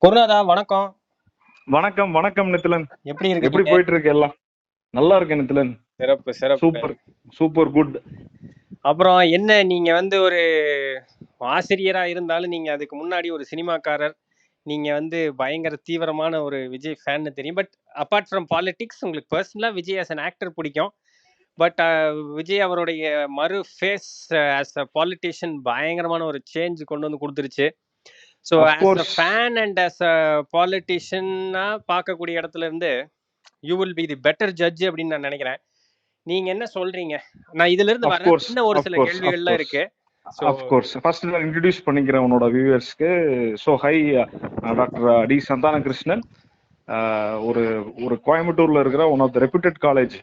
குருநாதா வணக்கம். வணக்கம் வணக்கம் நித்திலன். எப்படி எப்படி இருக்கிறீங்க? போயிட்டு இருக்கு எல்லாம்? நல்லா இருக்கேன் நித்திலன். சிறப்பு சிறப்பு. Super super good. அப்புறம் என்ன, நீங்க வந்து ஒரு ஆசிரியரா இருந்தாலும் நீங்க அதுக்கு முன்னாடி ஒரு சினிமாக்காரர். நீங்க வந்து பயங்கர தீவிரமான ஒரு விஜய் ஃபேன்னு தெரியும். பட் அப்பார்ட் ஃப்ரம் பாலிடிக்ஸ் உங்களுக்கு பர்சனலா விஜய் ஆஸ் அன் ஆக்டர் பிடிக்கும். பட் விஜய் அவருடைய மறு ஃபேஸ் ஆஸ் அ பாலிட்டிஷியன் பயங்கரமான ஒரு சேஞ்ச் கொண்டு வந்து கொடுத்துருச்சு. So as a of course fan and as a பாலிட்டிஷியனா பார்க்கக்கூடிய இடத்துல இருந்து you will be the better judge அப்படின்னு நான் நினைக்கிறேன். நீங்க என்ன சொல்றீங்க? நான் இதுல இருந்து வரேன். அஃப்கோர்ஸ் இன்னும் ஒரு சில அஃப்கோர்ஸ் கேள்விகள்லாம் அஃப்கோர்ஸ் இருக்கு. ஸோ அஃப்கோர்ஸ் ஃபர்ஸ்ட் நான் இன்ட்ரடியூஸ் பண்ணிக்கிறேன் உன்னோட வியூவர்ஸ்க்கு. So hi, doctor D Santhana Krishnan. ஒரு ஒரு கோயம்புத்தூர்ல இருக்கிற one of the reputed college,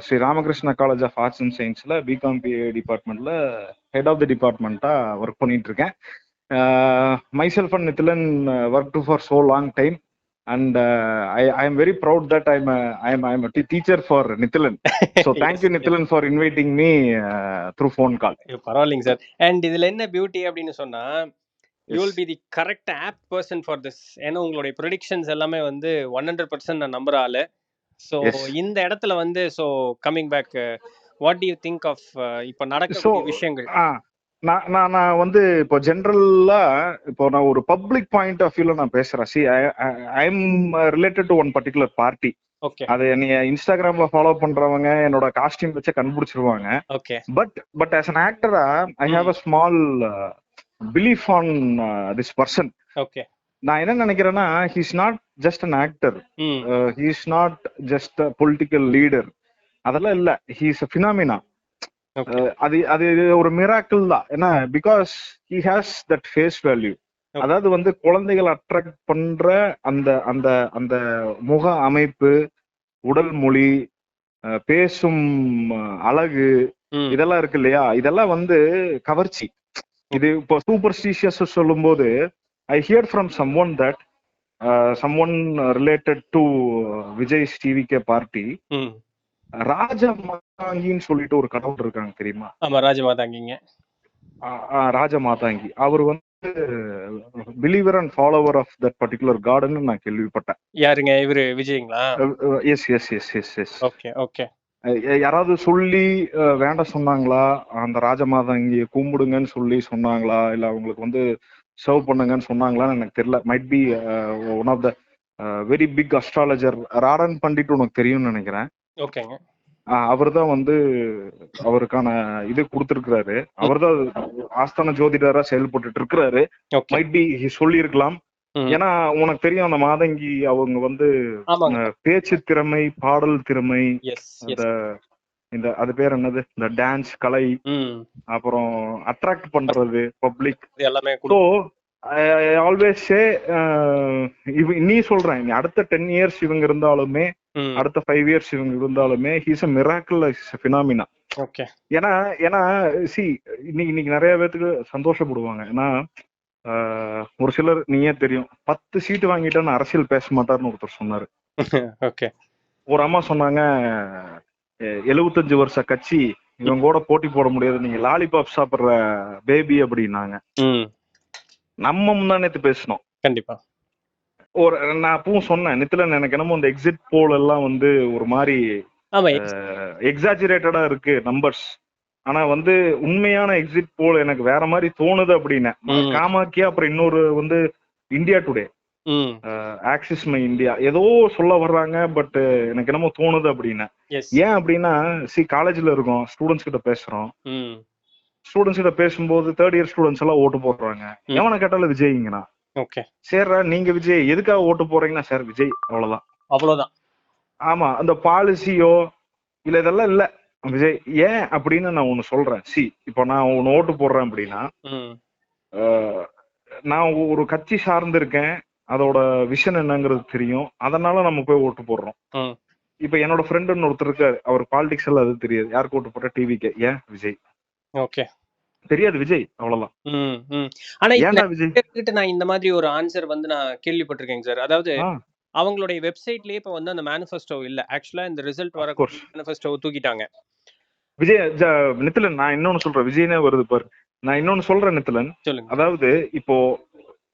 Sri Ramakrishna college of arts and சயின்ஸ்ல பிகாம் பிஏ டிபார்ட்மெண்ட்ல ஹெட் ஆஃப் த டிபார்ட்மெண்ட்டா ஒர்க் பண்ணிட்டு இருக்கேன். Myself and Nithilan work for so long time. And I am very proud that I'm a teacher for Nithilan. So thank you Nithilan for inviting me through phone call. பரவாயில்லைங்க sir. And இதுல என்ன beauty அப்படின்னு சொன்னா, you Yes. Will be the correct of person for this. ஏன்னா உங்களுடைய productions எல்லாமே வந்து 100% நான் நம்புற ஆளு. So Yes. இந்த இடத்துல வந்து so coming back, what do you think of இப்போ நடக்கக்கூடிய So விஷயங்கள்? நான் நான் நான் வந்து இப்போ ஜென்ரலா இப்போ நான் ஒரு பப்ளிக் பாயிண்ட் ஆஃப் வியூல நான் பேசுறேன். See I am related to one particular party. Okay அது என்னைய இன்ஸ்டாகிராம்ல ஃபாலோ பண்றவங்க என்னோட காஸ்டியூம் வச்சு கண்டுபிடிச்சிருவாங்க. ஓகே பட் ஆஸ் an ஆக்டரா I have a small belief on this person. Okay நான் என்ன நினைக்கிறேன்னா, he's not just an actor, hmm he's not just a political leader. அதெல்லாம் இல்ல, ஹீஸ் அ ஃபினாமினா. ஓகே அது அது ஒரு மிராக்கிள் தான். ஏன்னா because he has that face value. அதாவது வந்து குழந்தைகள் அட்ராக்ட் பண்ற அந்த அந்த அந்த முக அமைப்பு, உடல் மொழி, பேசும் அழகு, இதெல்லாம் இருக்கு இல்லையா, இதெல்லாம் வந்து கவர்ச்சி. இது இப்போ சூப்பர்ஸ்டிஷியஸ் சொல்லும் போது I hear from someone that someone related to Vijay's TVK party, Raja மாதாங்கின்னு சொல்லிட்டு ஒரு கடவுள் இருக்காங்க தெரியுமா? ஆமா, ராஜமாதாங்கிங்க. ராஜ மாதாங்கி அவர் வந்து believer and follower of that particular garden நான் கேள்விப்பட்டேன். யாருங்க இவரு, விஜய்ங்களா? Yes yes yes yes yes. Okay okay. யாராவது சொல்லி வேண்ட சொன்னாங்களா, அந்த ராஜமாதாங்கியை கும்பிடுங்கன்னு சொல்லி சொன்னாங்களா, இல்ல அவங்களுக்கு வந்து சர்வ் பண்ணுங்கன்னு சொன்னாங்களான்னு எனக்கு தெரியல. Might be one of the very big astrologer Radan Pandit, உனக்கு தெரியும்னு நினைக்கிறேன். ஓகேங்க. அவர் தான் வந்து அவருக்கான இது கொடுத்திருக்கிறாரு. அவர் தான் ஆஸ்தான ஜோதிடரா செயல்பட்டு இருக்கிறாரு. மைட் பி சொல்லி இருக்கலாம். ஏன்னா உனக்கு தெரியும், அந்த மாதங்கி அவங்க வந்து பேச்சு திறமை, பாடல் திறமை, இந்த அது பேர் என்னது, இந்த டான்ஸ் கலை, அப்புறம் அட்ராக்ட் பண்றது பப்ளிக் எல்லாமே. ஸோ ஐ ஆல்வேஸ் சே, நீ சொல்றேன், நீ அடுத்த 10 years இவங்க இருந்தாலுமே, அடுத்த 5 years இவங்க இருந்தாலுமே, he's a miracle, he's a phenomena. ஏன்னா ஏன்னா சி இன்னைக்கு நிறைய பேத்துக்கு சந்தோஷப்படுவாங்க. ஏன்னா ஒரு சிலர், நீயே தெரியும், 10 சீட்டு வாங்கிட்டா அரசியல் பேச மாட்டாருன்னு ஒருத்தர் சொன்னாரு. ஒரு அம்மா சொன்னாங்க, 75 வருஷ கட்சி இவங்க கூட போட்டி போட முடியாது, நீங்க லாலிபாப் சாப்பிடுற பேபி அப்படின்னாங்க. நம்ம முந்தானேத்து பேசணும். கண்டிப்பா. நான் அப்பவும் சொன்னேன், நித்திலன், எனக்கு என்னமோ இந்த எக்ஸிட் போல் எல்லாம் வந்து ஒரு மாதிரி எக்ஸாஜரேட்டடா இருக்கு நம்பர்ஸ். ஆனா வந்து உண்மையான எக்ஸிட் போல் எனக்கு வேற மாதிரி தோணுது அப்படின்னு. காமாக்கியா, அப்புறம் இன்னொரு வந்து India today, axis my India, ஏதோ சொல்ல வர்றாங்க. பட் எனக்கு என்னமோ தோணுது அப்படின்னு. ஏன் அப்படின்னா, காலேஜ்ல இருக்கோம், ஸ்டூடெண்ட்ஸ் கிட்ட பேசுறோம். ஸ்டூடெண்ட்ஸ் கிட்ட பேசும்போது தேர்ட் இயர் ஸ்டூடெண்ட்ஸ் எல்லாம் ஓட்டு போடுறாங்க. எவனை கேட்டாலும் விஜய்ங்கண்ணா. சரிடா, நீங்க விஜய் எதுக்காக ஓட்டு போடுறீங்கன்னா, சார் விஜய், அவ்வளவுதான். ஆமா, அந்த பாலிசியோ இல்ல இதெல்லாம் இல்ல, விஜய். ஏன் அப்படின்னு நான் ஒண்ணு சொல்றேன். இப்போ நான் ஒண்ணு ஓட்டு போடுறேன் அப்படின்னா, நான் ஒரு கட்சி சார்ந்து இருக்கேன், அதோட விஷன் என்னங்கிறது தெரியும், அதனால நம்ம போய் ஓட்டு போடுறோம். இப்ப என்னோட ஃப்ரெண்டுன்னு ஒருத்தர் இருக்காரு, அவர் பாலிடிக்ஸ் எல்லாம் அது தெரியாது, யாருக்கு ஓட்டு போட்டா டிவிக்கு, ஏன் விஜய், ஓகே தெரியாது, விஜய், அவ்வளவுதான். ஆனா ஏன்டா விஜய், நான் இந்த மாதிரி ஒரு ஆன்சர் வந்து நான் கேள்விப்பட்டிருக்கேங்க சார். அதாவது அவங்களுடைய வெப்சைட்லயே இப்ப வந்து அந்த மேனிஃபெஸ்டோ இல்ல, ஆக்சுவலா இந்த ரிசல்ட் வர மேனிஃபெஸ்டோ தூக்கிட்டாங்க. விஜய், நித்திலன், நான் இன்னொன்னு சொல்றேன், விஜயனே வருது பாரு, நான் இன்னொன்னு சொல்றேன் நித்திலன். அதாவது இப்போ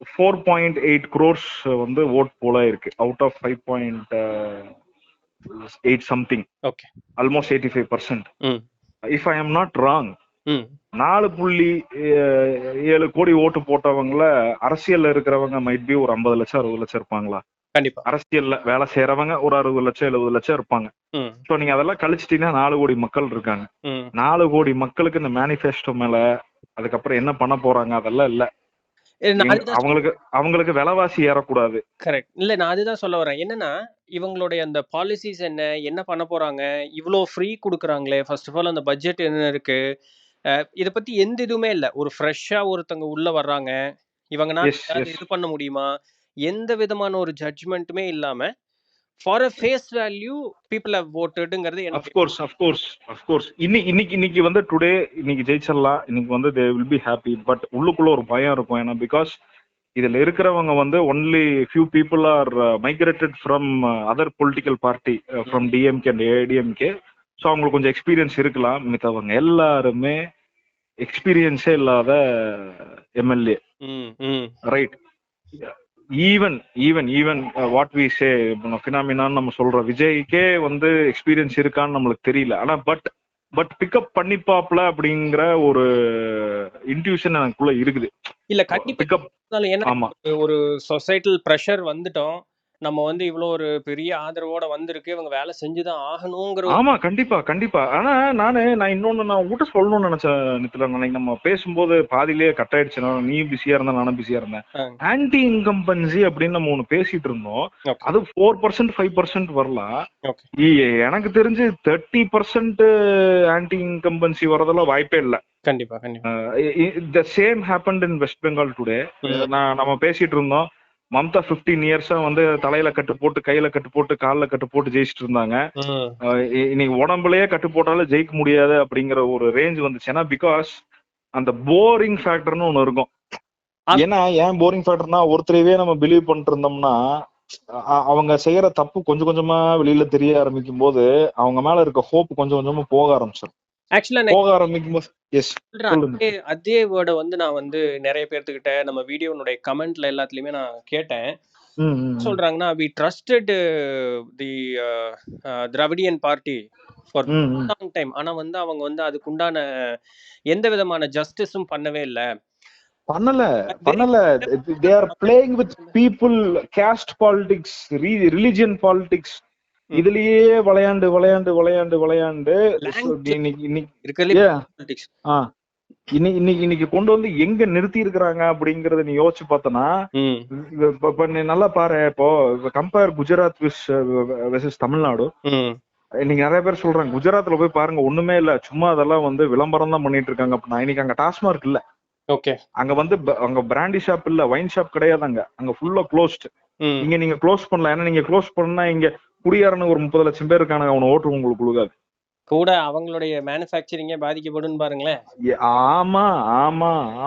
4.8 crores வந்து ஓட் போல இருக்கு out of 5.8 something, okay. Almost 85%. Hmm if I am not wrong, hmm 4.7 கோடி ஓட்டு போட்டவங்கள அரசியல்ல இருக்கிறவங்க மைட் பி ஒரு 50 லட்சம் 60 லட்சம் இருப்பாங்களா? கண்டிப்பா. அரசியல்ல வேலை செய்யறவங்க ஒரு 60 லட்சம் 70 லட்சம் இருப்பாங்க. ம் ஸோ நீங்க அதெல்லாம் கழிச்சிட்டீங்கன்னா 4 கோடி மக்கள் இருக்காங்க. ம் 4 கோடி மக்களுக்கு இந்த மேனிஃபெஸ்டோ மேல அதுக்கப்புறம் என்ன பண்ண போறாங்க அதெல்லாம் இல்ல. நான் அதுதான் அவங்களுக்கு விலைவாசி ஏறக்கூடாது. கரெக்ட். இல்ல நான் அதுதான் சொல்ல வரேன். என்னன்னா, இவங்களுடைய அந்த பாலிசிஸ் என்ன பண்ண போறாங்க? இவ்ளோ ஃப்ரீ குடுக்குறாங்களே, ஃபர்ஸ்ட் ஆஃப் ஆல் அந்த பட்ஜெட் என்ன இருக்கு? இத பத்தி எந்த இதுவுமே இல்ல. ஒரு ஃப்ரெஷ்ஷா ஒருத்தங்க உள்ள வர்றாங்க. இவங்கனால எஸ் ஏதாவது எஸ் இது பண்ண முடியுமா? எந்த விதமான ஒரு ஜட்ஜ்மென்ட்டுமே இல்லாம, for a face value people have வோட்டட்ங்கிறது எனக்கு அஃப்கோர்ஸ் இன்னைக்கு வந்து டுடே இன்னைக்கு ஜெயிச்சிடலாம், இன்னைக்கு வந்து they will be happy. But உள்ளுக்குள்ள ஒரு பயம் இருக்கும். ஏன்னா பிகாஸ் இதுல இருக்கிறவங்க வந்து only few people are migrated from other political party, from DMK and ADMK. So அவங்களுக்கு கொஞ்சம் எக்ஸ்பீரியன்ஸ் இருக்கலாம். மித்தவங்க எல்லாருமே எக்ஸ்பீரியன்ஸே இல்லாத MLA, hmm, hmm. Right? Even even even what we say பினாமினான்னு நம்ம சொல்ற விஜய்க்கே வந்து எக்ஸ்பீரியன்ஸ் இருக்கான்னு நம்மளுக்கு தெரியல. ஆனா பட் பிக்கப் பண்ணிப்பாப்ல அப்படிங்கிற ஒரு இன்ட்யூஷன் எனக்குள்ள இருக்குது. இல்ல கண்டிப்பா. பிக்கப். ஏன்னா ஆமா ஒரு சொசைட்டல் பிரஷர் வந்துட்டோம். நம்ம வந்து இவ்ளோ ஒரு பெரிய ஆதரவோட வந்திருக்கு. இவங்க வேலை செஞ்சுதான் ஆகணுங்கிற ஆமா கண்டிப்பா. ஆனா நான் இன்னொன்னு நான் உங்ககிட்ட சொல்லணும்னு நினைச்சேன் நித்துல. நாளைக்கு நம்ம பேசும்போது பாதியிலேயே கட் ஆயிடுச்சு. நீ பிஸியா இருந்த, நானும் பிஸியா இருந்தேன். ஆன்டி இன்கம்பன்சி அப்படின்னு நம்ம ஒண்ணு பேசிட்டு இருந்தோம். ஓகே. அது 4% 5% வரலாம். ஓகே. எனக்கு தெரிஞ்சு 30% ஆன்டி இன்கம்பன்சி வரதெல்லாம் வாய்ப்பே இல்ல. கண்டிப்பா, கண்டிப்பா. The same happened in west Bengal today. நம்ம பேசிட்டு இருந்தோம். மம்தா 15 இயர்ஸா வந்து தலையில கட்டு போட்டு, கையில கட்டு போட்டு, கால்ல கட்டு போட்டு ஜெயிச்சிட்டு இருந்தாங்க. ம். இன்னைக்கு உடம்புலயே கட்டு போட்டாலும் ஜெயிக்க முடியாது அப்படிங்கிற ஒரு ரேஞ்ச் வந்துச்சு. ஏன்னா பிகாஸ் அந்த போரிங் ஃபேக்டர்னு ஒண்ணு இருக்கும். ஏன்னா ஏன் போரிங் ஃபேக்டர்னா, ஒருத்தரையவே நம்ம பிலீவ் பண்ணிட்டு இருந்தோம்னா அவங்க செய்யற தப்பு கொஞ்சம் கொஞ்சமா வெளியில தெரிய ஆரம்பிக்கும் போது அவங்க மேல இருக்க ஹோப் கொஞ்சம் கொஞ்சமா போக ஆரம்பிச்சிடும். ஆக்சுவலா போக ஆரம்பிக்கும் போது எஸ் சொல்லுங்க. அதே வேர்டை வந்து நான் வந்து நிறைய பேர்த்துக்கிட்ட நம்ம வீடியோனுடைய கமெண்ட்ல எல்லாத்துலயுமே நான் கேட்டேன். சொல்றாங்கன்னா we trusted the Dravidian party for long time. ஆனா வந்து அவங்க வந்து அதுக்குண்டான எந்த விதமான ஜஸ்டிஸும் பண்ணவே இல்ல. பண்ணல they are playing with people, caste politics, religion politics. இதுலயே விளையாண்டு இன்னைக்கு கொண்டு வந்து எங்க நிறுத்தி இருக்கிறாங்க அப்படிங்கறத நீ யோசிச்சு பார்த்தனா, நல்லா பாரு. இப்போ கம்பேர் குஜராத் வெர்சஸ் தமிழ்நாடு. இன்னைக்கு நிறைய பேர் சொல்றாங்க குஜராத்ல போய் பாருங்க ஒண்ணுமே இல்ல, சும்மா அதெல்லாம் வந்து விளம்பரம் தான் பண்ணிட்டு இருக்காங்க அப்படின்னா. இன்னைக்கு அங்க டாஸ்மார்க் இல்ல. ஓகே. அங்க வந்து அங்க பிராண்டி ஷாப் இல்ல, வைன் ஷாப் கிடையாது. அங்க ஃபுல்லா க்ளோஸ்ட். இங்க நீங்க க்ளோஸ் பண்ணல. ஏன்னா நீங்க க்ளோஸ் பண்ணா இங்க குடியாரன்னு ஒரு 30 லட்சம் பேர் இருக்காங்க. அவன ஓட்டு உங்களுக்கு கொடுக்காது. கூட அவங்களுடைய மேனுஃபேக்சரிங்கே பாதிக்கப்படும் பாருங்களேன்.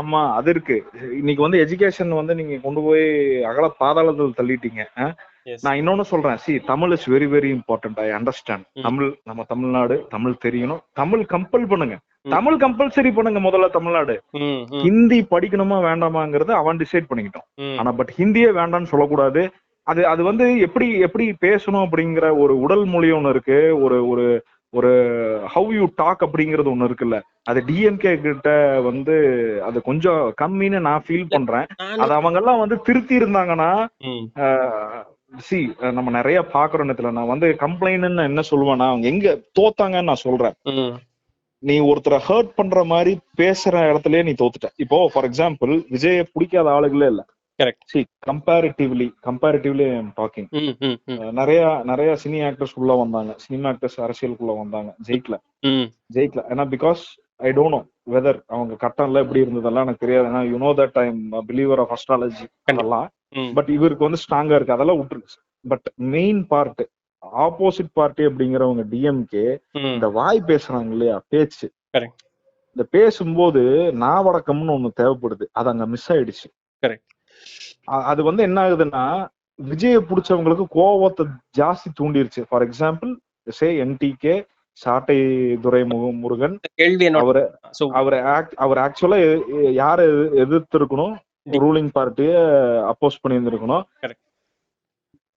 ஆமா அது இருக்கு. இன்னைக்கு வந்து எஜுகேஷன் வந்து நீங்க கொண்டு போய் அகல பாதாளத்தில் தள்ளிட்டீங்க. நான் இன்னொன்னு சொல்றேன். Tamil is very very important. I understand. Tamil நம்ம தமிழ்நாடு, தமிழ் தெரியணும். தமிழ் கம்பல் பண்ணுங்க. தமிழ் கம்பல்சரி பண்ணுங்க. முதல்ல தமிழ்நாடு ஹிந்தி படிக்கணுமா வேண்டாமாங்கிறத அவன் டிசைட் பண்ணிக்கிட்டோம். ஆனா பட் ஹிந்தியே வேண்டாம்னு சொல்லக்கூடாது. அது வந்து எப்படி பேசணும் அப்படிங்கிற ஒரு உடல் மொழி ஒண்ணு இருக்கு. ஒரு ஒரு ஹவ் யூ டாக் அப்படிங்கறது ஒண்ணு இருக்குல்ல. அது டிஎம்கே கிட்ட வந்து அது கொஞ்சம் கம்மின்னு நான் ஃபீல் பண்றேன். அது அவங்க எல்லாம் வந்து திருத்தி இருந்தாங்கன்னா, நம்ம நிறைய பாக்குறோம். நான் வந்து கம்ப்ளைண்ட் என்ன சொல்லுவேன்னா, அவங்க எங்க தோத்தாங்கன்னு நான் சொல்றேன். நீ ஒருத்தரை ஹர்ட் பண்ற மாதிரி பேசுற இடத்துலயே நீ தோத்துட்ட. இப்போ ஃபார் எக்ஸாம்பிள் விஜய பிடிக்காத ஆளுகளே இல்ல. Comparatively I am talking. நிறைய சினி ஆக்டர்ஸ் உள்ள வந்தாங்க. சினிமா ஆக்டர்ஸ் அரசியலுக்குள்ள வந்தாங்க. ஜெயிக்கல. ஏன்னா because I don't know whether அவங்க கட்டம்ல எப்படி இருந்ததெல்லாம் எனக்கு தெரியாது. ஏன்னா you know that I am believer of astrology அதெல்லாம். பட் இவருக்கு வந்து ஸ்ட்ராங்கா இருக்கு. அதெல்லாம் விட்டுருக்கு. But main part opposite party அப்படிங்கிறவங்க டிஎம்கே இந்த வாய் பேசுறாங்க இல்லையா, பேச்சு. இந்த பேசும்போது நாவடக்கம்னு ஒண்ணு தேவைப்படுது. அது அங்க மிஸ் ஆயிடுச்சு. அது வந்து என்ன ஆகுதுன்னா, விஜய புடிச்சவங்களுக்கு கோபத்தை ஜாஸ்தி தூண்டிருச்சு. ஃபார் எக்ஸாம்பிள் என்டிகே சாட்டை துரைமுருகன் அவர் ஆக்சுவலா யார எதிர்த்து இருக்கணும், ரூலிங் பார்ட்டிய அப்போஸ் பண்ணியிருந்திருக்கணும். Correct.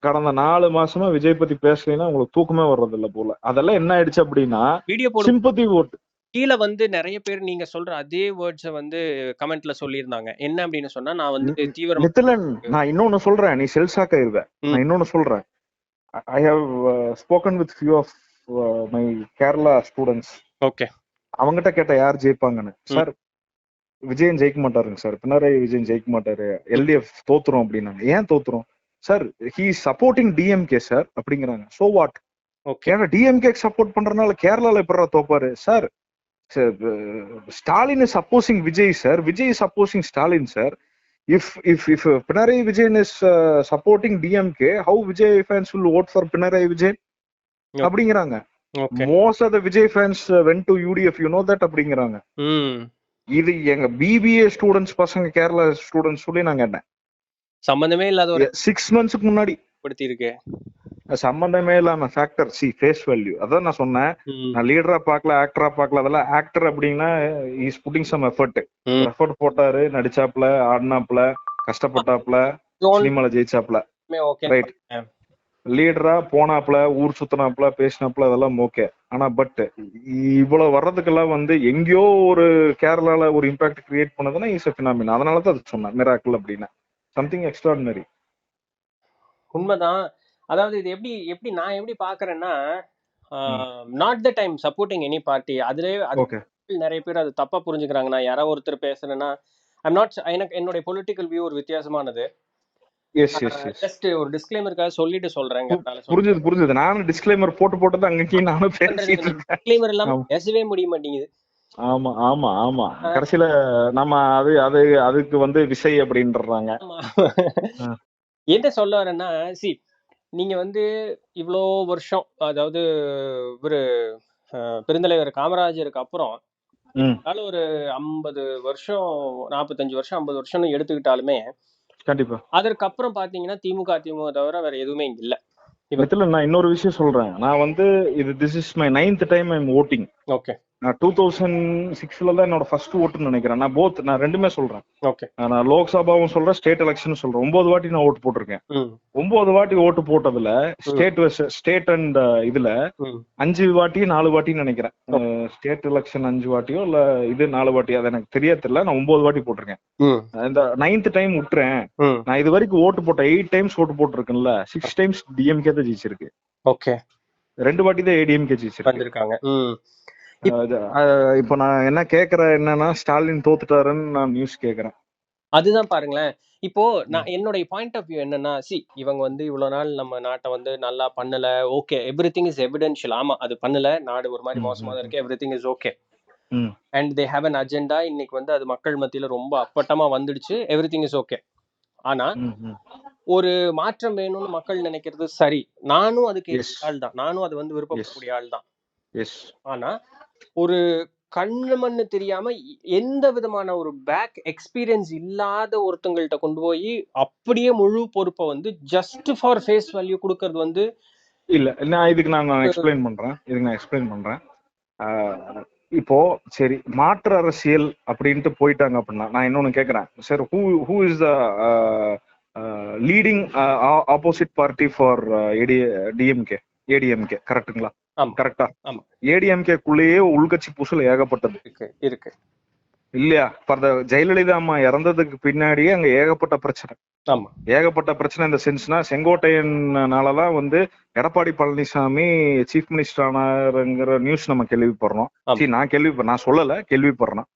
கடந்த 4 மாசமா விஜய் பத்தி பேசலைன்னா உங்களுக்கு தூக்கமே வர்றது இல்ல போல. அதெல்லாம் என்ன ஆயிடுச்சு அப்படின்னா வீடியோ போடும் சிம்பத்தி ஓட்டு. கீழ வந்து நிறைய பேர் நீங்க சொல்ற அதே வேர்ட்ஸ வந்து கமெண்ட்ல சொல்லியிருந்தாங்க. என்ன அப்படின்னு சொன்னா, நான் வந்து தீவிரமா நித்திலன், நான் இன்னொன்னு சொல்றேன், நீ செல்சாக் ஆயிருவ. நான் இன்னொன்னு சொல்றேன். I have spoken with few of my Kerala students. Okay. அவங்ககிட்ட கேட்ட யார் ஜெயிப்பாங்கன்னு. சார் விஜயன் ஜெயிக்க மாட்டாருங்க சார், பினராயி விஜயன் ஜெயிக்க மாட்டாரு, எல்டிஎஃப் தோத்துரும் அப்படின்னாங்க. ஏன் தோத்துரும் sir? He supporting DMK sir அப்படிங்கிறாங்க. So what? Kerala DMK support பண்றதுனால கேரளால எப்படா தோப்பாரு sir? Stalin is opposing Vijay sir. Vijay is opposing Stalin sir. If Pinarayi Vijayan is supporting DMK, how Vijay fans will vote for Pinarayi Vijayan? அப்படிங்கறாங்க. Most of the Vijay fans went to UDF, you know that அப்படிங்கறாங்க. இது எங்க BBA students பசங்க Kerala students சொல்லி நான் கேட்டேன். சம்பந்தமே இல்லாத ஒரு 6 months முன்னாடி படுத்தி இருக்கு. சம்பந்தமே இல்லாம ஃபேக்டர். C face value. அதான் நான் சொன்னேன், நான் லீடரா பார்க்கல, ஆக்டரா பார்க்கல. அதெல்லாம் ஆக்டர் அப்படின்னா is putting some effort. Effort போட்டாரு, நடிச்சாப்ல, ஆடினாப்ல, கஷ்டப்பட்டாப்ல, சினிமால ஜெயிச்சாப்ல, ரைட். லீடரா போனாப்ல, ஊர் சுத்தினாப்ல, பேசினாப்ல, அதெல்லாம் ஓகே. ஆனா பட் இவ்வளவு வர்றதுக்கெல்லாம் வந்து எங்கேயோ ஒரு கேரளால ஒரு இம்பாக்ட் கிரியேட் பண்ணதுன்னா இஸ் எ பினாமினா. அதனாலதான் அது சொன்னேன் மிராக்கிள் அப்படின்னா, சம்திங் எக்ஸ்ட்ராடினரி. உண்மைதான். அதாவது இது எப்படி நான் எப்படி பாக்குறேன்னா, not the time supporting any party. அதுலயே நிறைய பேர் அது தப்பா புரிஞ்சுக்கிறாங்க. நான் யாராவது ஒருத்தர் பேசுறேன்னா, ஐம் நாட், எனக்கு என்னுடைய பொலிட்டிக்கல் வியூ ஒரு வித்தியாசமானது. ஜஸ்ட் ஒரு டிஸ்க்ளைமருக்காக சொல்லிட்டு சொல்றேன். புரிஞ்சது. நானும் டிஸ்க்ளைமர் போட்டு அங்கேயே நானும் பேசிட்டு இருக்கேன். டிஸ்க்ளைமர் இல்லாம பேசவே முடிய மாட்டேங்குது. ஆமா ஆமா ஆமா. கடைசியில நம்ம அதுக்கு வந்து விசை அப்படின்றாங்க. என்ன சொல்ல வரேன்னா, சி நீங்க வந்து இவ்வளோ வருஷம், அதாவது இவரு பெருந்தலைவர் காமராஜருக்கு அப்புறம் ஒரு 50 வருஷம், 45 வருஷம், 50 வருஷம்னு எடுத்துக்கிட்டாலுமே கண்டிப்பா அதற்கப்புறம் பாத்தீங்கன்னா திமுக தவிர வேற எதுவுமே இல்ல. நான் இன்னொரு விஷயம் சொல்றேன். நான் வந்து this is my 9th time I am voting. Okay. நான் 2006 தான் என்னோட ஃபர்ஸ்ட் ஓட்டுன்னு நினைக்கிறேன். நான் ரெண்டுமே சொல்றேன். ஓகே. நான் லோக்சபாவும் சொல்றேன், ஸ்டேட் எலெக்ஷன் சொல்றேன். 9 வாட்டி நான் ஓட்டு போட்டிருக்கேன். 9 வாட்டி ஓட்டு போட்டதுல ஸ்டேட் அண்ட் இதுல 5 வாட்டி 4 வாட்டின்னு நினைக்கிறேன். ஸ்டேட் எலெக்ஷன் 5 வாட்டியோ இல்ல இது 4 வாட்டியோ அது எனக்கு தெரியல. நான் 9 வாட்டி போட்டிருக்கேன். இந்த 9th டைம் விட்டுறேன். நான் இது வரைக்கும் ஓட்டு போட்ட 8 டைம்ஸ் ஓட்டு போட்டிருக்கேன்ல, 6 டைம்ஸ் டிஎம்கே தான் ஜெயிச்சிருக்கு. ஓகே. 2 வாட்டி தான் ஏடிஎம்கே ஜெயிச்சிருக்காங்க. இப்ப நான் என்ன கேக்குறேன் என்னன்னா, ஸ்டாலின் தோத்துட்டாருன்னு நான் நியூஸ் கேக்குறேன். அதுதான் பாருங்களேன். இப்போ நான் என்னோட பாயிண்ட் ஆஃப் வியூ என்னன்னா, இவங்க வந்து இவ்வளவு நாள் நம்ம நாட்டை வந்து நல்லா பண்ணல. Okay, everything is evidential. ஆமா, அது பண்ணல, நாடு ஒரு மாதிரி மோசமா தான் இருக்கு, everything is okay. And they have an agenda. இன்னைக்கு வந்து அது மக்கள் மத்தியில ரொம்ப அப்பட்டமா வந்துடுச்சு, எவ்ரிதிங் இஸ் ஓகே. ஆனா ஒரு மாற்றம் வேணும்னு மக்கள் நினைக்கிறது சரி. நானும் அதுக்கு ஆள் தான், நானும் அது வந்து விருப்பப்படக்கூடிய ஆள் தான். ஆனா ஒரு கண்ணு மண்ணு தெரியாம எந்த விதமான ஒரு பேக் எக்ஸ்பீரியன்ஸ் இல்லாத ஒருத்தங்கள்ட்ட கொண்டு போய் அப்படியே முழு பொறுப்பை வந்து ஜஸ்ட் ஃபார் ஃபேஸ் வேல்யூ கொடுக்கறது வந்து இல்ல. நான் எக்ஸ்பிளைன் பண்றேன். இப்போ சரி, மாற்று அரசியல் அப்படின்ட்டு போயிட்டாங்க அப்படின்னா நான் இன்னொன்னு கேக்குறேன். Sir, who is the leading opposite party for DMK? ADMK கரெக்ட்டுங்களா? கரெக்டா? ஏடிஎம்கேக்குள்ளேயே உள்கட்சி பூசல் ஏகப்பட்டது இருக்கு இல்லையா? ஜெயலலிதா அம்மா இறந்ததுக்கு பின்னாடியே அங்க ஏகப்பட்ட பிரச்சனை. இந்த சென்ஸ்னா செங்கோட்டையனாலதான் வந்து எடப்பாடி பழனிசாமி சீஃப் மினிஸ்டர் ஆனாருங்கிற நியூஸ் நம்ம கேள்விப்படுறோம். நான் சொல்லல, கேள்விப்படுறேன்.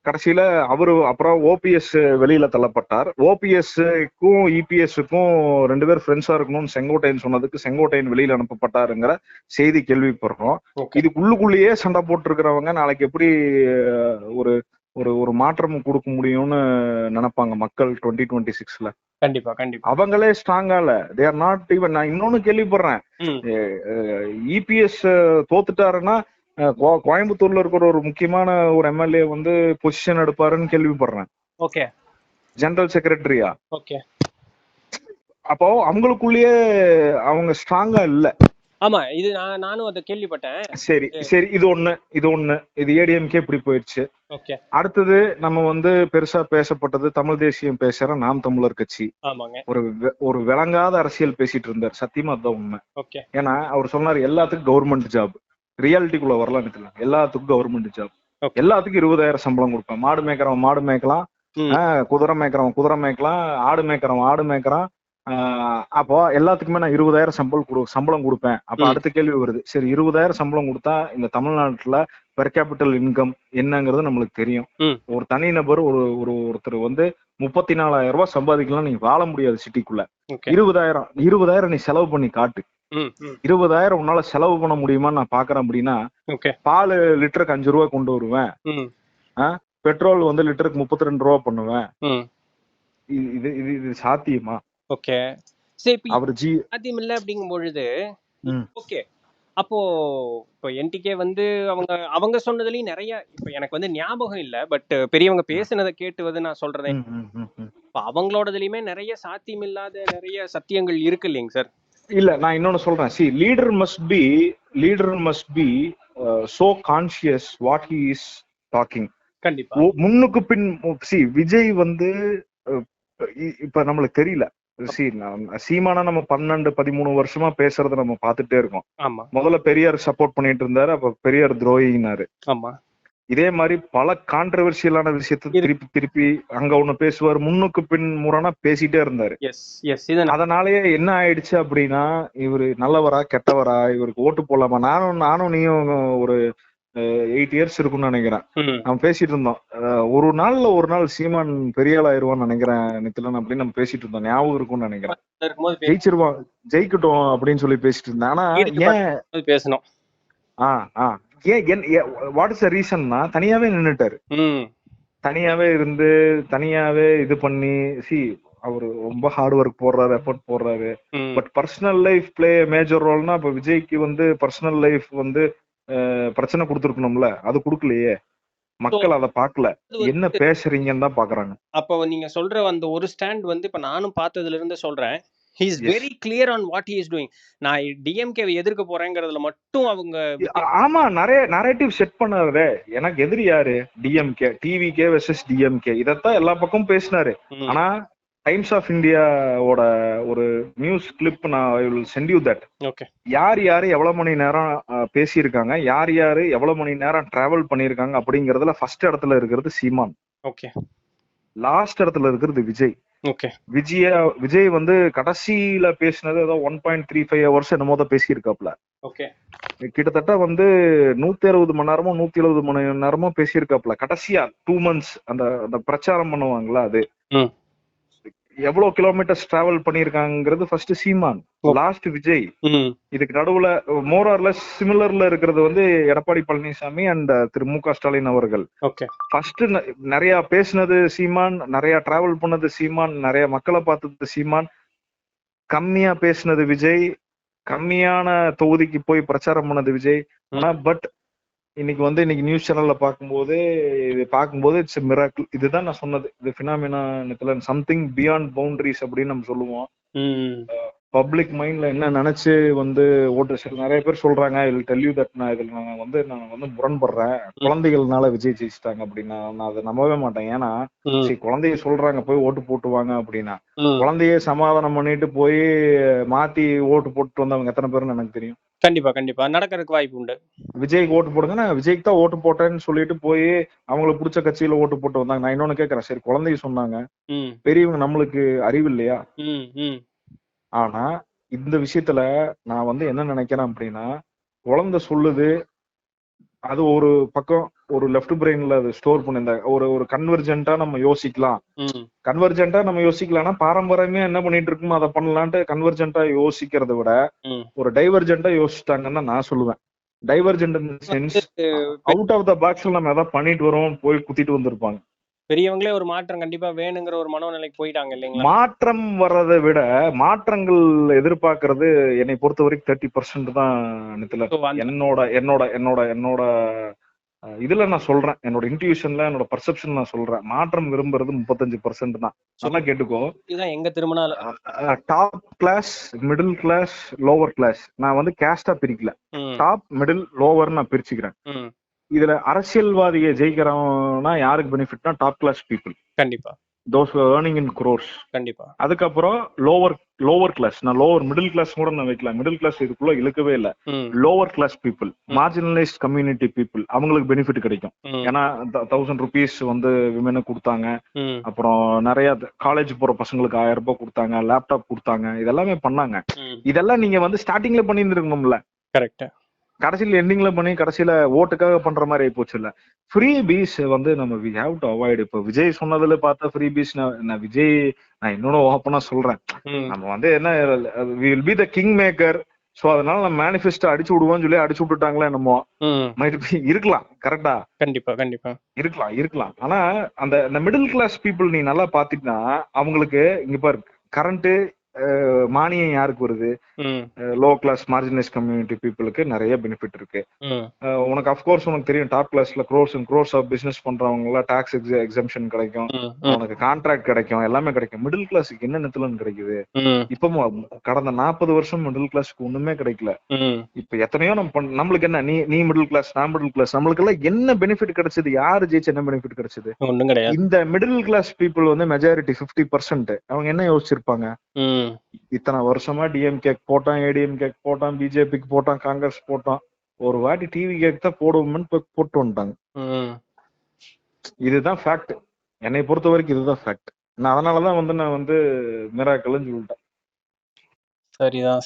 கடைசியில அவரு அப்புறம் ஓபிஎஸ் வெளியில தள்ளப்பட்டார். ஓபிஎஸ்க்கும் இபிஎஸ்க்கும் 2 பேர் ஃப்ரெண்ட்ஸா இருக்கணும்னு செங்கோட்டையன் சொன்னதுக்கு செங்கோட்டையன் வெளியில அனுப்பப்பட்டாருங்கிற செய்தி கேள்விப்படுறோம். இதுக்குள்ளுக்குள்ளேயே சண்டை போட்டு இருக்கிறவங்க நாளைக்கு எப்படி ஒரு ஒரு ஒரு மாற்றம் கொடுக்க முடியும்னு நினைப்பாங்க மக்கள் 2026ல? கண்டிப்பா கண்டிப்பா. அவங்களே ஸ்ட்ராங்கா இல்ல, தே ஆர் நாட் ஈவன். நான் இன்னொன்னு கேள்விப்படுறேன், இபிஎஸ் தோத்துட்டாருன்னா கோயம்புத்தூர்ல இருக்கிற ஒரு முக்கியமான ஒரு எம்எல்ஏ வந்து பொசிஷன் எடுப்பாருன்னு கேள்விப்படுறேன். ஓகே. ஜெனரல் செக்ரட்டரியா? ஓகே. அப்போ அவங்களுக்குள்ளேயே அவங்க ஸ்ட்ராங்கா இல்ல. ஆமா, இது நானும் அதை கேள்விப்பட்டேன். சரி சரி, இது ஏடிஎம்கே இப்படி போயிடுச்சு. ஓகே. அடுத்தது நம்ம வந்து பெருசா பேசப்பட்டது தமிழ் தேசியம் பேசுற நாம் தமிழர் கட்சி. ஆமாங்க. ஒரு விளங்காத அரசியல் பேசிட்டு இருந்தார். சத்தியமா அதுதான் உண்மை. ஓகே. ஏன்னா அவர் சொன்னாரு எல்லாத்துக்கும் கவர்மெண்ட் ஜாப். ரியாலிட்டிக்குள்ள வரலாம் நினைக்கலாம். எல்லாத்துக்கும் கவர்மெண்ட் ஜாப், ஓகே. எல்லாத்துக்கும் 20,000 சம்பளம் கொடுப்பேன். மாடு மேய்க்கிறவன் மாடு மேய்க்கலாம், குதிரை மேய்க்கிறவன் குதிரை மேய்க்கலாம், ஆடு மேய்க்கிறவன் ஆடு மேய்க்கிறான். அப்போ எல்லாத்துக்குமே நான் 20,000 சம்பளம் கொடுப்பேன். அப்ப அடுத்த கேள்வி வருது, சரி 20,000 சம்பளம் கொடுத்தா இந்த தமிழ்நாட்டுல பெர் கேபிட்டல் இன்கம் என்னங்கிறது நம்மளுக்கு தெரியும். ஒரு தனிநபர் ஒருத்தர் வந்து 34,000 ரூபாய் சம்பாதிக்கலாம், நீங்க வாழ முடியாது சிட்டிக்குள்ள. 20,000 நீ செலவு பண்ணி காட்டு. 20,000 உன்னால செலவு பண்ண முடியுமான்னு நான் பாக்குறேன். அப்படின்னா பால் லிட்டருக்கு 5 ரூபாய் கொண்டு வருவேன், பெட்ரோல் வந்து லிட்டருக்கு 32 ரூபாய் பண்ணுவேன். இது இது இது சாத்தியமா? ஓகே. சரி, அவர் சாத்தியம் இல்ல அப்படிங்கும் பொழுது ஓகே, அப்போ இப்போ என்டிகே வந்து அவங்க சொன்னதுலயும் நிறைய இப்ப எனக்கு வந்து ஞாபகம் இல்ல, பட் பெரியவங்க பேசுனதை கேட்டு நான் சொல்றேன். இப்ப அவங்களோடதுலயுமே நிறைய சாத்தியம் இல்லாத நிறைய சத்தியங்கள் இருக்கு இல்லைங்க சார்? இல்ல, நான் இன்னொன்னு சொல்றேன். see, leader must be so conscious what he is talking. கண்டிப்பா. முன்னுக்கு பின் விஜய் வந்து இப்ப நம்மளுக்கு தெரியல. சீமானா நம்ம 12-13 வருஷமா பேசுறத நம்ம பாத்துட்டே இருக்கோம். முதல்ல பெரியார் சப்போர்ட் பண்ணிட்டு இருந்தாரு, அப்ப பெரியார் துரோகினாரு. இதே மாதிரி பல கான்ட்ரவர்சியலான விஷயத்த திருப்பி அங்க ஒண்ணு பேசுவாரு, முன்னுக்கு பின் முரணா பேசிட்டே இருந்தாரு. அதனாலயே என்ன ஆயிடுச்சு அப்படின்னா, இவரு நல்லவரா கெட்டவரா, இவருக்கு ஓட்டு போடலாமா, நானும் நீயும் ஒரு 8 இயர்ஸ் இருக்கும்னு நினைக்கிறேன், நம்ம பேசிட்டு இருந்தோம். ஒரு நாள் சீமான் பெரிய ஆள் ஆயிருவான்னு நினைக்கிறேன் நித்திலன் அப்படின்னு நம்ம பேசிட்டு இருந்தோம். ஞாபகம் இருக்கும்னு நினைக்கிறேன். ஜெயிக்கட்டும் அப்படின்னு சொல்லி பேசிட்டு இருந்தேன். ஆனா ஏன் பேசணும், வாட் இஸ் த ரீசன்னா, தனியாவே நின்னுட்டாரு. தனியாவே இருந்து தனியாவே இது பண்ணி அவரு ரொம்ப ஹார்ட் ஒர்க் போடுறாரு, எஃபர்ட் போடுறாரு. But personal life play major ரோல்னா, இப்ப விஜய்க்கு வந்து பர்சனல் லைஃப் வந்து பிரச்சனை கொடுத்துருக்கணும்ல, அது கொடுக்கலையே. மக்கள் அதை பார்க்கல, என்ன பேசுறீங்கன்னு தான் பாக்குறாங்க. அப்போ நீங்க சொல்ற அந்த ஒரு ஸ்டாண்ட் வந்து இப்ப நானும் பார்த்ததுல இருந்து சொல்றேன், he is very clear on what he is doing. நான் டிஎம்கே எதிர்க்க போறேங்கிறதுல மட்டும் அவங்க ஆமா நிறைய நரேட்டிவ் செட் பண்ணாரு. எனக்கு எதிரி யாரு? டிஎம்கே, டிவிகே வெர்சஸ் டிஎம்கே, இதத்தான் எல்லா பக்கமும் பேசினாரு. ஆனா டைம்ஸ் ஆஃப் இந்தியாவோட ஒரு நியூஸ் கிளிப் நான் I will send you that. யார் எவ்வளவு மணி நேரம் பேசியிருக்காங்க, யார் எவ்வளவு மணி நேரம் டிராவல் பண்ணிருக்காங்க அப்படிங்கறதுல ஃபர்ஸ்ட் இடத்துல இருக்கிறது சீமான். லாஸ்ட் இடத்துல இருக்கிறது விஜய். விஜய் வந்து கடைசியில பேசினது ஏதோ 1.35 hours என்னமோ தான் பேசியிருக்காப்ல. கிட்டத்தட்ட வந்து 160 மணி நேரமோ 170 மணி நேரமோ பேசியிருக்காப்ல. கடைசியா 2 months அந்த பிரச்சாரம் பண்ணுவாங்களா, அது எவ்வளவு கிலோமீட்டர்ஸ் டிராவல் பண்ணிருக்காங்கிறது ஃபர்ஸ்ட் சீமான், லாஸ்ட் விஜய். இதுக்கு நடுவுல மோர் ஆர் லெஸ் சிமிலர்ல இருக்கிறது வந்து எடப்பாடி பழனிசாமி அண்ட் திரு மு.க. ஸ்டாலின் அவர்கள். ஃபர்ஸ்ட் நிறைய பேசினது சீமான், நிறைய டிராவல் பண்ணது சீமான், நிறைய மக்களை பார்த்தது சீமான். கம்மியா பேசினது விஜய், கம்மியான தொகுதிக்கு போய் பிரச்சாரம் பண்ணது விஜய். ஆனா பட் இன்னைக்கு நியூஸ் சேனல்ல பார்க்கும்போது இட்ஸ் மிராக்கிள். இதுதான் நான் சொன்னது, இது பினாமினா, சம்திங் பியாண்ட் பவுண்டரிஸ் அப்படின்னு நம்ம சொல்லுவோம். பப்ளிக் மைண்ட்ல என்ன நினைச்சு வந்து ஓட்டு நிறைய பேர் சொல்றாங்க. இதுல டெல் யூ தட், நான் வந்து முரண்படுறேன். குழந்தைகள்னால விஜய் ஜெயிச்சிட்டாங்க அப்படின்னா நான் அதை நம்பவே மாட்டேன். ஏன்னா குழந்தைய சொல்றாங்க போய் ஓட்டு போட்டுவாங்க அப்படின்னா, குழந்தைய சமாதானம் பண்ணிட்டு போய் மாத்தி ஓட்டு போட்டு வந்தவங்க எத்தனை பேருன்னு எனக்கு தெரியும். கண்டிப்பா நடக்கிறதுக்கு வாய்ப்பு உண்டு. விஜய்க்கு ஓட்டு போடுங்க, நான் விஜய்க்கு தான் ஓட்டு போட்டேன்னு சொல்லிட்டு போய் அவங்களுக்கு பிடிச்ச கட்சியில ஓட்டு போட்டு வந்தாங்க. நான் இன்னொன்னு கேட்கறேன், சரி குழந்தைய சொன்னாங்க, பெரியவங்க நம்மளுக்கு அறிவு இல்லையா? ஆனா இந்த விஷயத்துல நான் வந்து என்ன நினைக்கிறேன் அப்படின்னா, குழந்தை சொல்லுது, அது ஒரு பக்கம் ஒரு லெஃப்ட் பிரெயின்ல அது ஸ்டோர் பண்ணிருந்தா ஒரு கன்வர்ஜென்ட்டா நம்ம யோசிக்கலாம்னா, பாரம்பரியமே என்ன பண்ணிட்டு இருக்குமோ அதை பண்ணலான்ட்டு கன்வர்ஜென்ட்டா யோசிக்கிறத விட ஒரு டைவர்ஜென்ட்டா யோசிச்சிட்டாங்கன்னு நான் சொல்லுவேன். Divergent in sense out of the பாக்ஸ்ல நம்ம எதாவது பண்ணிட்டு வரோம், போய் குத்திட்டு வந்திருப்பாங்க. பெரியவங்களே ஒரு மாற்றம் கண்டிப்பா வேணுங்கிற ஒரு மனோநிலைக்கு போயிட்டாங்க இல்லைங்களா? மாற்றம் வர்றதை விட மாற்றங்கள் எதிர்பார்க்கறது என்னை பொறுத்த வரைக்கும் 30% தான். என்னோட இதுல நான் சொல்றேன், என்னோட இன்ட்யூஷன்ல என்னோட பர்செப்ஷன் நான் சொல்றேன், மாற்றம் விரும்புறது 35% தான். நல்லா கேட்டுக்கோ. இதுதான் எங்க திரும்பினாலும் top class, middle class, lower class, நான் வந்து கேஸ்டா பிரிக்கல, டாப் மிடில் லோவர் நான் பிரிச்சுக்கிறேன். இதுல அரசியல்வாதியை ஜெயிக்கிறவனா யாருக்கு பெனிஃபிட்னா டாப் கிளாஸ் பீப்புள். கண்டிப்பா. those who are earning in crores. கண்டிப்பா. அதுக்கப்புறம் லோவர் கிளாஸ், நான் லோவர் மிடில் கிளாஸ் கூட நான் வைக்கல, மிடில் கிளாஸ் இதுக்குள்ள இழுக்கவே இல்ல. Lower class people, marginalised community people, அவங்களுக்கு பெனிஃபிட் கிடைக்கும். ஏன்னா 1000 rupees வந்து விமனுக்கு கொடுத்தாங்க, அப்புறம் நிறைய காலேஜ் போற பசங்களுக்கு 1000 ரூபாய் கொடுத்தாங்க, லேப்டாப் கொடுத்தாங்க, இதெல்லாமே பண்ணாங்க. இதெல்லாம் நீங்க வந்து ஸ்டார்டிங்ல பண்ணியிருந்துருக்கணும்ல. கரெக்ட். கடைசியில எண்டிங்ல பண்ணி கடைசியில ஓட்டுக்காக பண்ற மாதிரி ஆயி போச்சு. இல்ல ஃப்ரீ பீஸ் வந்து நம்ம வி ஹேவ் டு அவாய்ட். இப்ப விஜய் சொன்னதுல பார்த்தா ஃப்ரீ பீஸ், நான் விஜய் நான் இன்னொன்னு ஓப்பனா சொல்றேன், நம்ம வந்து என்ன we will be the king maker, so அதனால நம்ம மேனிஃபெஸ்டோ அடிச்சு விடுவோம்னு சொல்லி அடிச்சு விட்டுட்டாங்களே என்னமோ இருக்கலாம். கரெக்டா? கண்டிப்பா கண்டிப்பா இருக்கலாம். ஆனா அந்த மிடில் கிளாஸ் பீப்புள் நீ நல்லா பாத்தீங்கன்னா அவங்களுக்கு இங்க பாரு, கரண்ட் மானியம் யாருக்கு வருது? லோ கிளாஸ் மார்ஜினலைஸ் கம்யூனிட்டி பீப்புளுக்கு நிறைய பெனிஃபிட் இருக்கு. உனக்கு அஃப்கோர்ஸ் உனக்கு தெரியும், டாப் கிளாஸ்ல க்ரோர்ஸ் ஆஃப் பிசினஸ் பண்றவங்க எல்லாம் டாக்ஸ் எக்ஸம்ஷன் கிடைக்கும், உனக்கு கான்ட்ராக்ட் கிடைக்கும், எல்லாமே கிடைக்கும். மிடில் கிளாஸுக்கு என்ன நித்துலன்னு கிடைக்குது? இப்போ கடந்த 40 வருஷம் மிடில் கிளாஸ்க்கு ஒண்ணுமே கிடைக்கல. இப்ப எத்தனையோ நம்மளுக்கு என்ன, நீ மிடில் கிளாஸ், நான் மிடில் கிளாஸ், நம்மளுக்கு எல்லாம் என்ன பெனிஃபிட் கிடைச்சது? யாரு ஜெயிச்சு என்ன பெனிஃபிட் கிடைச்சது? இந்த மிடில் கிளாஸ் பீப்புள் வந்து மெஜாரிட்டி 50%. அவங்க என்ன யோசிச்சிருப்பாங்க? இத்தனை வருஷமா டிஎம்கே போட்டான், ஏடிஎம்கே போட்டான், பிஜேபிக்கு போட்டான், காங்கிரஸ் போட்டான், ஒரு வாட்டி டிவி கேக்கு தான் போடுவோம்னு போட்டு வந்துட்டாங்க. இதுதான் ஃபேக்ட். என்னை பொறுத்த வரைக்கும் இதுதான் ஃபேக்ட். நான் அதனாலதான் வந்து நான் வந்து மிராக்கல்னு சொல்லிட்டேன்.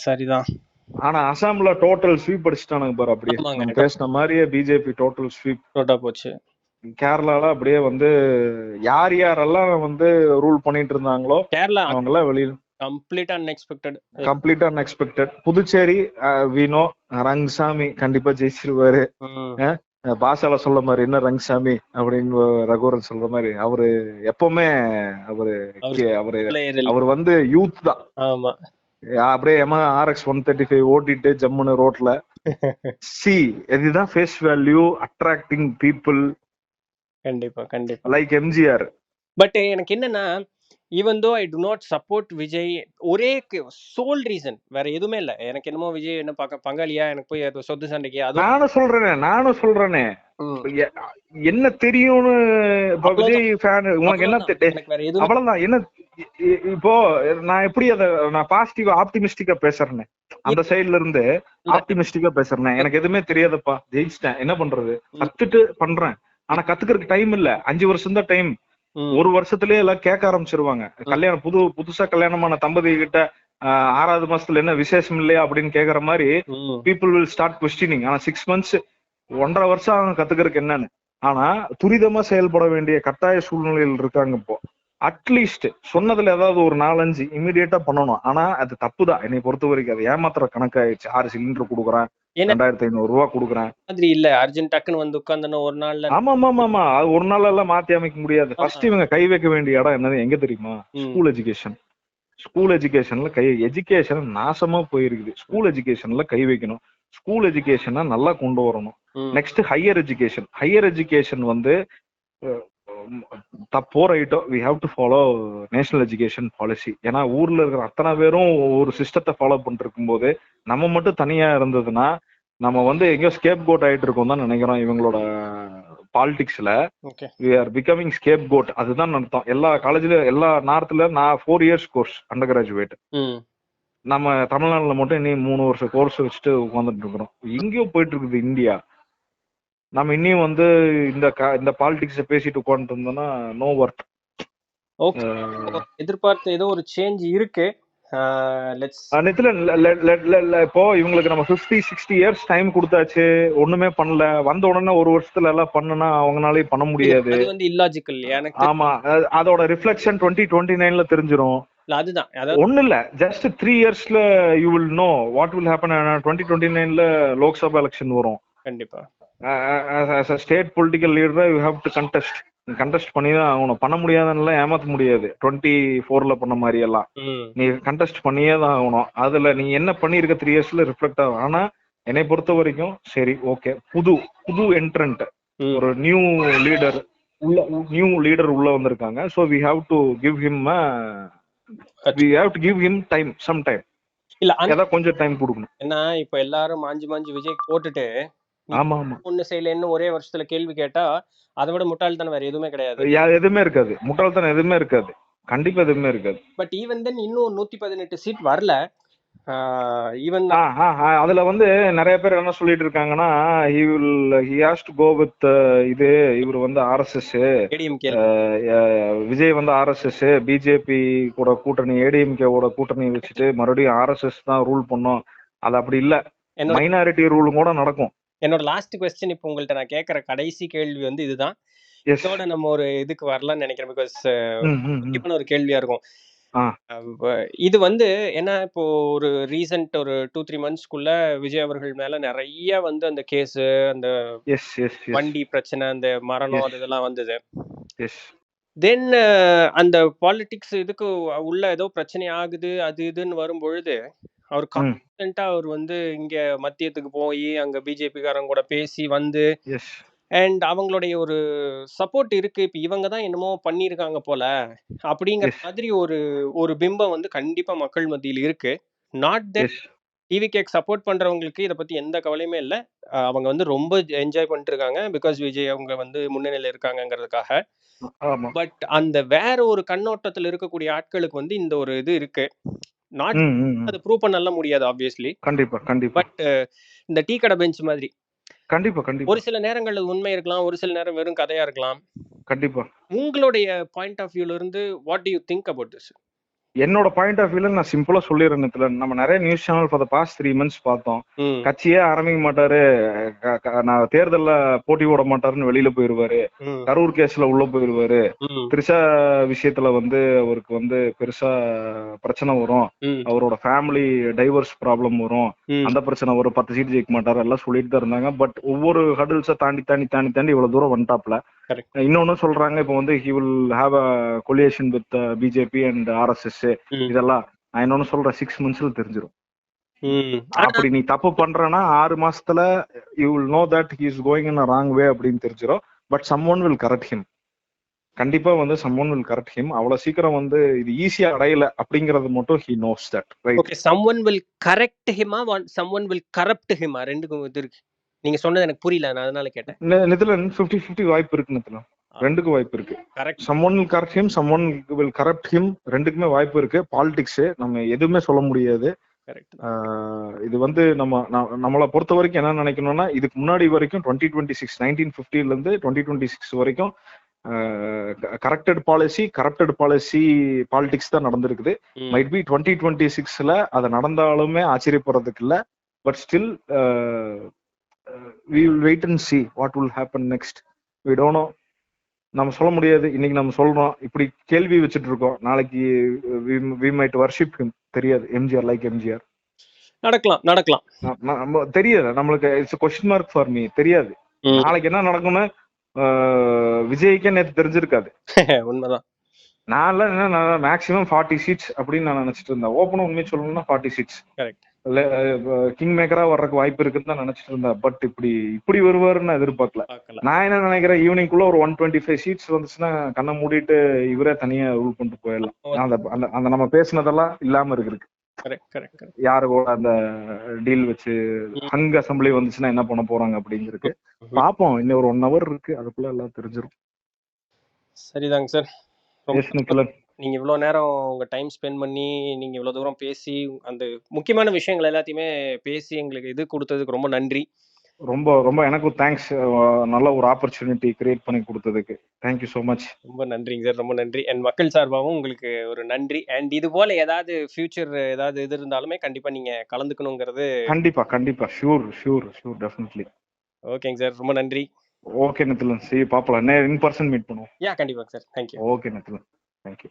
சரிதான். ஆனா அசாம்ல டோட்டல் ஸ்வீப் அடிச்சுட்டானுங்க பாரு. அப்படியே நம்ம பேசின மாதிரியே பிஜேபி டோட்டல் ஸ்வீப் போச்சு. கேரளால அப்படியே வந்து யாரெல்லாம் வந்து ரூல் பண்ணிட்டு இருந்தாங்களோ கேரளா அவங்க எல்லாம் வெளியில கம்ப்ளீட்டா அன்எக்ஸ்பெக்டட். புதுச்சேரி வினோ ரங்கசாமி கண்டிப்பா ஜெயிச்சிருவாரு. பாஷால சொல்ல மாதிரி என்ன ரங்கசாமி அப்படின்னு ரகுவரன் சொல்ற மாதிரி அவரு எப்பவுமே அவரு வந்து யூத் தான். அப்படியே RX 135 ஓட்டிட்டு ஜம்முன்னு ரோட்ல சி, இதுதான் ஃபேஸ் வேல்யூ, அட்ராக்டிங் பீப்புள். கண்டிப்பா லைக் எம்ஜிஆர். பட் எனக்கு என்னன்னா, even though I to not support Vijay, ஒரே சோல் ரீசன், வேற எதுவுமே இல்ல. எனக்கு என்னமோ விஜய் என்ன பங்காளியா, எனக்கு போய் சொத்து சண்டைக்கு நானும் சொல்றேனே என்ன தெரியும்னு. விஜய் ஃபேன் உனக்கு என்ன அவ்வளவுதான். என்ன இப்போ நான் எப்படி நான் பாசிட்டிவா ஆப்டிமிஸ்டிக்கா பேசுறேன், அந்த சைட்ல இருந்து ஆப்டிமிஸ்டிக்கா பேசுறேன். எனக்கு எதுவுமே தெரியாதப்பா, ஜெயிச்சிட்டேன், என்ன பண்றது, கத்துட்டு பண்றேன். ஆனா கத்துக்கிறதுக்கு டைம் இல்ல, 5 வருஷம் தான் டைம். ஒரு வருஷத்துலயே எல்லாம் கேட்க ஆரம்பிச்சிருவாங்க. கல்யாணம் புதுசா கல்யாணமான தம்பதி கிட்ட 6வது மாசத்துல என்ன விசேஷம் இல்லையா அப்படின்னு கேக்குற மாதிரி பீப்புள் வில் ஸ்டார்ட் கொஸ்டினிங். ஆனா 6 months 1.5 வருஷம் அவங்க கத்துக்கிறதுக்கு என்னன்னு. ஆனா துரிதமா செயல்பட வேண்டிய கட்டாய சூழ்நிலையில் இருக்காங்க இப்போ. அட்லீஸ்ட் சொன்னதுல ஏதாவது ஒரு 4-5 இமிடியேட்டா பண்ணணும். ஆனா அது தப்புதான் என்னை பொறுத்த வரைக்கும். அது ஏமாத்துற கணக்காயிடுச்சு. 6 சிலிண்டர் கொடுக்குறேன், 2500 ரூபாய் கொடுக்குறேன் இல்ல, அர்ஜென்ட் டக்குன்னு வந்து உட்கார்ந்து ஒரு நாள்ல. ஆமா அது ஒரு நாள் எல்லாம் மாத்தி அமைக்க முடியாது. ஃபர்ஸ்ட் இவங்க கை வைக்க வேண்டிய இடம் என்னது எங்க தெரியுமா? School education. ஸ்கூல் எஜுகேஷன்ல எஜுகேஷன் நாசமா போயிருக்குது. ஸ்கூல் எஜுகேஷன்ல கை வைக்கணும். ஸ்கூல் எஜுகேஷனை நல்லா கொண்டு வரணும். நெக்ஸ்ட் ஹையர் எஜுகேஷன் வந்து தப்போ ரைட்டோ we have to follow national education policy. ஏன்னா ஊர்ல இருக்கிற அத்தனை பேரும் ஒரு சிஸ்டத்தை ஃபாலோ பண்ணிட்டு இருக்கும் போது நம்ம மட்டும் தனியா இருந்ததுன்னா நம்ம வந்து எங்கேயோ ஸ்கேப் கோட் ஆயிட்டு இருக்கோம் தான் நினைக்கிறோம். இவங்களோட பாலிடிக்ஸ்ல we are becoming scapegoat. அதுதான் அர்த்தம். எல்லா காலேஜ்ல எல்லா நார்த்ல 4 years கோர்ஸ் அண்டர் கிராஜுவேட். நம்ம தமிழ்நாட்டுல மட்டும் இனி 3 வருஷம் கோர்ஸ் வச்சுட்டு உட்காந்துட்டு இருக்கிறோம். எங்கேயோ போயிட்டு இருக்குது இந்தியா. நம்ம இன்னும் வந்து இந்த பாலிடிக்ஸ் பேசிட்டு உட்காந்துட்டு இருந்தோம்னா நோ ஒர்க். எதிர்பார்த்த ஏதோ ஒரு சேஞ்ச் இருக்கு. இப்போ இவங்களுக்கு நம்ம 50-60 years டைம் கொடுத்தாச்சு, ஒண்ணுமே பண்ணல. வந்த உடனே ஒரு வருஷத்துல எல்லாம் பண்ணுனா அவங்களாலே பண்ண முடியாது. அது வந்து இல்லாஜிக்கல். எனக்கு ஆமா, அதோட ரிஃப்ளெக்ஷன் 2029ல தெரிஞ்சிரும். அதுதான் ஒண்ணு இல்ல, ஜஸ்ட் 3 yearsல you will know what will happen. 2029ல லோக்சபா எலெக்ஷன் வரும். கண்டிப்பா as a state political leader you have to contest பண்ணி தான் ஆகணும். பண்ண முடியாதுன்னு ஏமாத்த முடியாது. 24ல பண்ண மாதிரி எல்லாம் நீ கண்டெஸ்ட் பண்ணியே தான் ஆகணும். அதுல நீ என்ன பண்ணிருக்க 3 yearsல ரிஃப்ளெக்ட் ஆகும். ஆனா என்னை பொறுத்த வரைக்கும் சரி ஓகே, புது என்ட்ரண்ட் ஒரு நியூ லீடர் உள்ள வந்திருக்காங்க. So we have to give him time, some time. இல்ல ஏதாவது கொஞ்சம் டைம் கொடுக்கணும். ஏன்னா இப்ப எல்லாரும் மாஞ்சி விஜய் போட்டுட்டு ஆமா ஆமா ஒண்ணு செய்யல இன்னும் ஒரே வருஷத்துல கேள்வி கேட்டா அதை விட முட்டாள்தானே வேற எதுவுமே கிடையாது. எதுவுமே இருக்காது, முட்டாள்தனம் எதுவுமே இருக்காது, கண்டிப்பா எதுவுமே இருக்காது. பட் ஈவன் தென் இன்னும் 118 சீட் வரல. ஈவன் அதுல வந்து நிறைய பேர் என்ன சொல்லிட்டு இருக்காங்கன்னா, he has to go with இது இவர் வந்து ஆர்எஸ்எஸ், விஜய் வந்து ஆர்எஸ்எஸ், பிஜேபி கூட கூட்டணி, ஏடிஎம்கே ஓட கூட்டணி வச்சுட்டு மறுபடியும் ஆர்எஸ்எஸ் தான் ரூல் பண்ணும். அது அப்படி இல்ல, மைனாரிட்டி ரூலும் கூட நடக்கும். என்னோட லாஸ்ட் கொஸ்டின் இப்போ உங்கள்ட்ட நான் கேட்கற கடைசி கேள்வி வந்து இதுதான். இதோட நம்ம ஒரு இதுக்கு வரலாம்னு நினைக்கிறேன். பிகாஸ் முக்கியமான ஒரு கேள்வியா இருக்கும். இது வந்து ஏன்னா இப்போ ஒரு ரீசன்ட் ஒரு 2-3 மந்த்ஸ்க்குள்ள விஜய் அவர்கள் மேல நிறைய வந்து அந்த கேஸ், அந்த வண்டி பிரச்சனை, அந்த மரணம், அது இதெல்லாம் வந்தது. தென் அந்த பாலிடிக்ஸ் இதுக்கு உள்ள ஏதோ பிரச்சனை ஆகுது அது இதுன்னு வரும் பொழுது அவர் கான்ஸ்டன்டா அவர் வந்து இங்க மத்தியத்துக்கு போய் அங்க பிஜேபி காரங்க கூட பேசி வந்து அண்ட் அவங்களுடைய ஒரு சப்போர்ட் இருக்கு. இப்ப இவங்க தான் என்னமோ பண்ணிருக்காங்க போல அப்படிங்கிற மாதிரி ஒரு பிம்பம் வந்து கண்டிப்பா மக்கள் மத்தியில் இருக்கு. நாட் தட் டிவிகேக்கு சப்போர்ட் பண்றவங்களுக்கு இதை பத்தி எந்த கவலையுமே இல்லை. அவங்க வந்து ரொம்ப என்ஜாய் பண்ணிட்டு இருக்காங்க பிகாஸ் விஜய் அவங்க வந்து முன்னணியில இருக்காங்கிறதுக்காக. பட் அந்த வேற ஒரு கண்ணோட்டத்தில் இருக்கக்கூடிய ஆட்களுக்கு வந்து இந்த ஒரு இது இருக்கு. நாட் அது ப்ரூவ் பண்ணல முடியாது ஆப்வியஸ்லி. கண்டிப்பா கண்டிப்பா. பட் இந்த டீ கடை பெஞ்ச் மாதிரி கண்டிப்பா கண்டிப்பா ஒரு சில நேரங்கள்ல உண்மை இருக்கலாம், ஒரு சில நேரம் வெறும் கதையா இருக்கலாம். கண்டிப்பா. உங்களுடைய பாயிண்ட் ஆஃப் வியூல இருந்து what do you think about this? என்னோட பாயிண்ட் ஆஃப் வியூல நான் சிம்பிளா சொல்லிடுறேன். நம்ம நிறைய news channel for the past 3 months பார்த்தோம். கட்சியே ஆரம்பிக்க மாட்டாரு, நான் தேர்தல்ல போட்டி போட மாட்டாருன்னு வெளியில போயிருவாரு, கரூர் கேஸ்ல உள்ள போயிருவாரு, திரிஷா விஷயத்துல வந்து அவருக்கு வந்து பெருசா பிரச்சனை வரும், அவரோட ஃபேமிலி டைவர்ஸ் ப்ராப்ளம் வரும், அந்த பிரச்சனை வரும், 10 சீட் ஜெயிக்க மாட்டாரு எல்லாம் சொல்லிட்டு தான் இருந்தாங்க. பட் ஒவ்வொரு ஹடில்ஸை தாண்டி இவ்வளவு தூரம் வந்துட்டாப்ல. இன்னொன்னு சொல்றாங்க, இப்ப வந்து he will have a coalition with BJP and RSS. இதெல்லாம் நான் இன்னொன்னு சொல்றேன், 6 monthsல தெரிஞ்சிடும். அப்படி நீ தப்பு பண்றனா 6 மாசத்துல you will know that he is going in a wrong way அப்படின்னு தெரிஞ்சிடும். But someone will correct him. கண்டிப்பா வந்து someone will correct him. அவ்வளவு சீக்கிரம் வந்து இது ஈஸியா அடையல அப்படிங்கறது மட்டும் he knows that, right? Okay, someone will correct him or someone will corrupt him, ரெண்டுக்கும் இது இருக்கு. நீங்க சொன்னது எனக்கு புரியல, நான் அதனால கேட்டேன். நிதிலன் 50-50 வாய்ப்பு இருக்கு நிதிலன், ரெண்டுக்கும் வாய்ப்பு இருக்கு. someone will correct him, someone will corrupt him, ரெண்டுக்குமே வாய்ப்பு இருக்கு. பாலிடிக்ஸ் நம்ம எதுவுமே சொல்ல முடியாது. இது வந்து நம்மளை பொறுத்த வரைக்கும் என்ன நினைக்கணும்னா, இதுக்கு முன்னாடி வரைக்கும் 2026 1950 இருந்து 2026 வரைக்கும் கரெக்டட் பாலிசி பாலிடிக்ஸ் தான் நடந்திருக்குது. மைட் பி 2026ல அது நடந்தாலுமே ஆச்சரியப்படுறதுக்கு இல்ல. But still we will wait and see what will happen next. We don't know. நம்ம சொல்ல முடியாது. இன்னைக்கு நம்ம சொல்றோம், இப்படி கேள்வி வச்சுட்டு இருக்கோம், நாளைக்கு we might worship him. தெரியாது, எம்ஜிஆர் லைக் எம்ஜிஆர் நடக்கலாம் தெரியாது நம்மளுக்கு. It's question mark for me. தெரியாது நாளைக்கு என்ன நடக்கும்னு. விஜய்க்கே நேற்று தெரிஞ்சிருக்காது. உண்மைதான். நான் என்ன மேக்ஸிமம் 40 seats அப்படின்னு நான் நினைச்சிட்டு இருந்தேன். ஓப்பனா உண்மையை சொல்லணும்னா 40 seats கிங் மேக்கரா வர்றதுக்கு வாய்ப்பு இருக்குன்னு தான் நினைச்சிட்டு இருந்தேன். பட் இப்படி வருவாருன்னு எதிர்பார்க்கல. நான் என்ன நினைக்கிறேன், ஈவினிங்குள்ள ஒரு 125 seats வந்துச்சுன்னா கண்ணை மூடிட்டு இவரே தனியா ரூல் பண்ணிட்டு போயிடலாம். அந்த நம்ம பேசினதெல்லாம் இல்லாம இருக்கு. யாரு கூட அந்த டீல் வச்சு ஹங் அசம்பிளி வந்துச்சுன்னா என்ன பண்ண போறாங்க அப்படிங்கிறது பாப்போம். இன்னும் ஒரு 1 hour இருக்கு, அதுக்குள்ள எல்லாம் தெரிஞ்சிடும். சரிதாங்க சார். நீங்க இவ்வளவு நேரம் உங்க டைம் ஸ்பெண்ட் பண்ணி நீங்க இவ்வளவு தூரம் பேசி அந்த முக்கியமான விஷயங்கள் எல்லாத்தையுமே பேசி எங்களுக்கு இது கொடுத்ததுக்கு ரொம்ப நன்றி. ரொம்ப ரொம்ப எனக்கும் தேங்க்ஸ். நல்ல ஒரு ஆப்பர்ச்சுனிட்டி கிரியேட் பண்ணி கொடுத்ததுக்கு தேங்க்யூ ஸோ மச். ரொம்ப நன்றிங்க சார், ரொம்ப நன்றி. அண்ட் மக்கள் சார்பாகவும் உங்களுக்கு ஒரு நன்றி. அண்ட் இது போல ஏதாவது ஃபியூச்சர் ஏதாவது இது இருந்தாலுமே கண்டிப்பா நீங்க கலந்துக்கணுங்கிறது. கண்டிப்பா ஷூர் டெஃபினெட்லி. ஓகேங்க சார், ரொம்ப நன்றி. ஓகே நிதிலன், பாப்பலாம், இன் பர்சன் மீட் பண்ணுவோம். கண்டிப்பாங்க sir. Thank you. Okay Nithilan, thank you.